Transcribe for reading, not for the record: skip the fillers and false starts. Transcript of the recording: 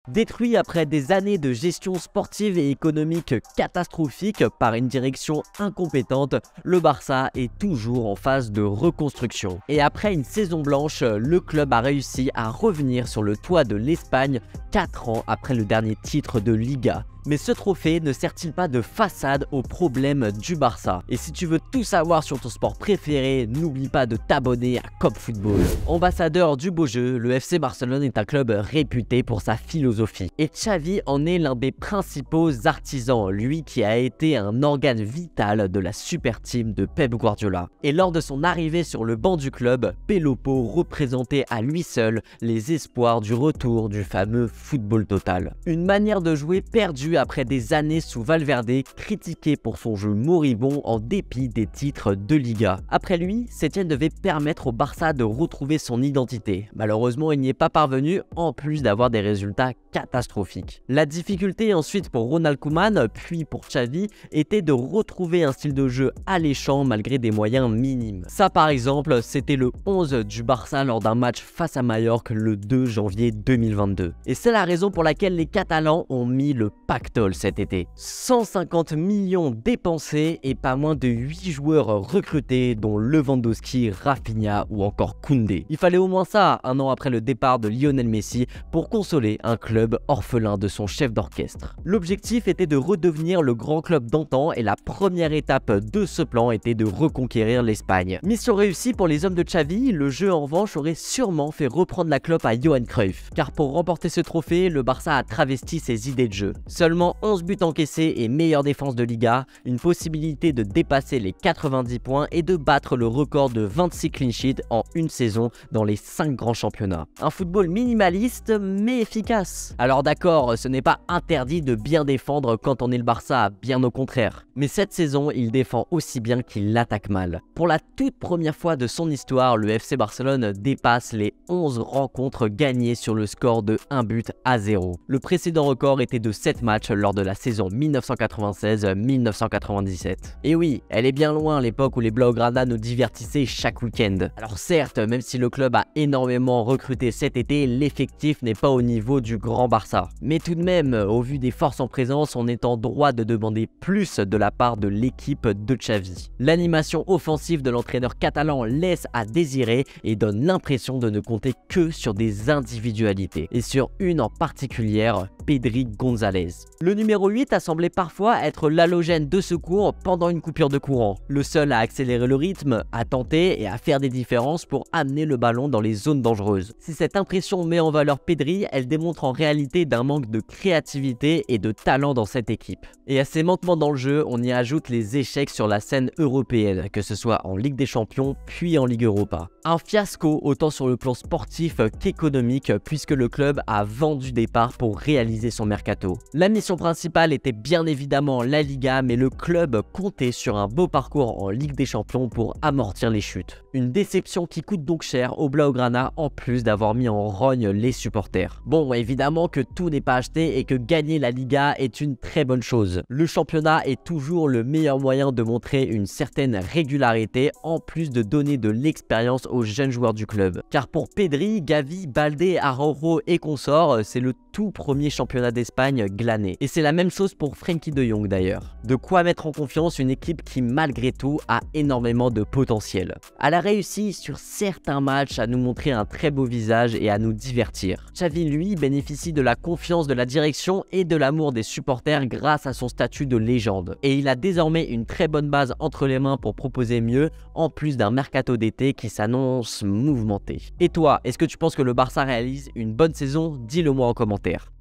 Détruit après des années de gestion sportive et économique catastrophique par une direction incompétente, le Barça est toujours en phase de reconstruction. Et après une saison blanche, le club a réussi à revenir sur le toit de l'Espagne 4 ans après le dernier titre de Liga. Mais ce trophée ne sert-il pas de façade aux problèmes du Barça? Et si tu veux tout savoir sur ton sport préféré, n'oublie pas de t'abonner à Cop Football. Ambassadeur du beau jeu, le FC Barcelone est un club réputé pour sa philosophie. Et Xavi en est l'un des principaux artisans, lui qui a été un organe vital de la super team de Pep Guardiola. Et lors de son arrivée sur le banc du club, Pelopo représentait à lui seul les espoirs du retour du fameux football total. Une manière de jouer perdue après des années sous Valverde, critiqué pour son jeu moribond en dépit des titres de Liga. Après lui, Setien devait permettre au Barça de retrouver son identité. Malheureusement, il n'y est pas parvenu, en plus d'avoir des résultats catastrophiques. La difficulté ensuite pour Ronald Koeman, puis pour Xavi, était de retrouver un style de jeu alléchant malgré des moyens minimes. Ça par exemple, c'était le 11 du Barça lors d'un match face à Majorque le 2 janvier 2022. Et c'est la raison pour laquelle les Catalans ont mis le pactole cet été. 150 millions dépensés et pas moins de 8 joueurs recrutés dont Lewandowski, Rafinha ou encore Koundé. Il fallait au moins ça, un an après le départ de Lionel Messi, pour consoler un club orphelin de son chef d'orchestre. L'objectif était de redevenir le grand club d'antan et la première étape de ce plan était de reconquérir l'Espagne. Mission réussie pour les hommes de Xavi, le jeu en revanche aurait sûrement fait reprendre la clope à Johan Cruyff. Car pour remporter ce trophée, le Barça a travesti ses idées de jeu. Seulement 11 buts encaissés et meilleure défense de Liga, une possibilité de dépasser les 90 points et de battre le record de 26 clean sheets en une saison dans les 5 grands championnats. Un football minimaliste mais efficace. Alors d'accord, ce n'est pas interdit de bien défendre quand on est le Barça, bien au contraire. Mais cette saison, il défend aussi bien qu'il l'attaque mal. Pour la toute première fois de son histoire, le FC Barcelone dépasse les 11 rencontres gagnées sur le score de 1 but à 0. Le précédent record était de 7 matchs lors de la saison 1996-1997. Et oui, elle est bien loin l'époque où les Blaugrana nous divertissaient chaque week-end. Alors certes, même si le club a énormément recruté cet été, l'effectif n'est pas au niveau du grand Barça. Mais tout de même, au vu des forces en présence, on est en droit de demander plus de la part de l'équipe de Xavi. L'animation offensive de l'entraîneur catalan laisse à désirer et donne l'impression de ne compter que sur des individualités. Et sur une en particulier, Pedri González. Le numéro 8 a semblé parfois être l'halogène de secours pendant une coupure de courant. Le seul à accélérer le rythme, à tenter et à faire des différences pour amener le ballon dans les zones dangereuses. Si cette impression met en valeur Pedri, elle démontre en réalité d'un manque de créativité et de talent dans cette équipe. Et à ces manquements dans le jeu, on y ajoute les échecs sur la scène européenne, que ce soit en Ligue des Champions puis en Ligue Europa. Un fiasco autant sur le plan sportif qu'économique puisque le club a vendu des parts pour réaliser son mercato. La mission principale était bien évidemment la Liga, mais le club comptait sur un beau parcours en Ligue des Champions pour amortir les chutes. Une déception qui coûte donc cher au Blaugrana en plus d'avoir mis en rogne les supporters. Bon, évidemment que tout n'est pas acheté et que gagner la Liga est une très bonne chose. Le championnat est toujours le meilleur moyen de montrer une certaine régularité en plus de donner de l'expérience aux jeunes joueurs du club. Car pour Pedri, Gavi, Baldé, Araujo et consorts, c'est le tout premier championnat d'Espagne glané. Et c'est la même chose pour Frenkie de Jong d'ailleurs. De quoi mettre en confiance une équipe qui malgré tout a énormément de potentiel. Elle a réussi sur certains matchs à nous montrer un très beau visage et à nous divertir. Xavi lui bénéficie de la confiance de la direction et de l'amour des supporters grâce à son statut de légende. Et il a désormais une très bonne base entre les mains pour proposer mieux, en plus d'un mercato d'été qui s'annonce mouvementé. Et toi, est-ce que tu penses que le Barça réalise une bonne saison? Dis-le moi en commentaire.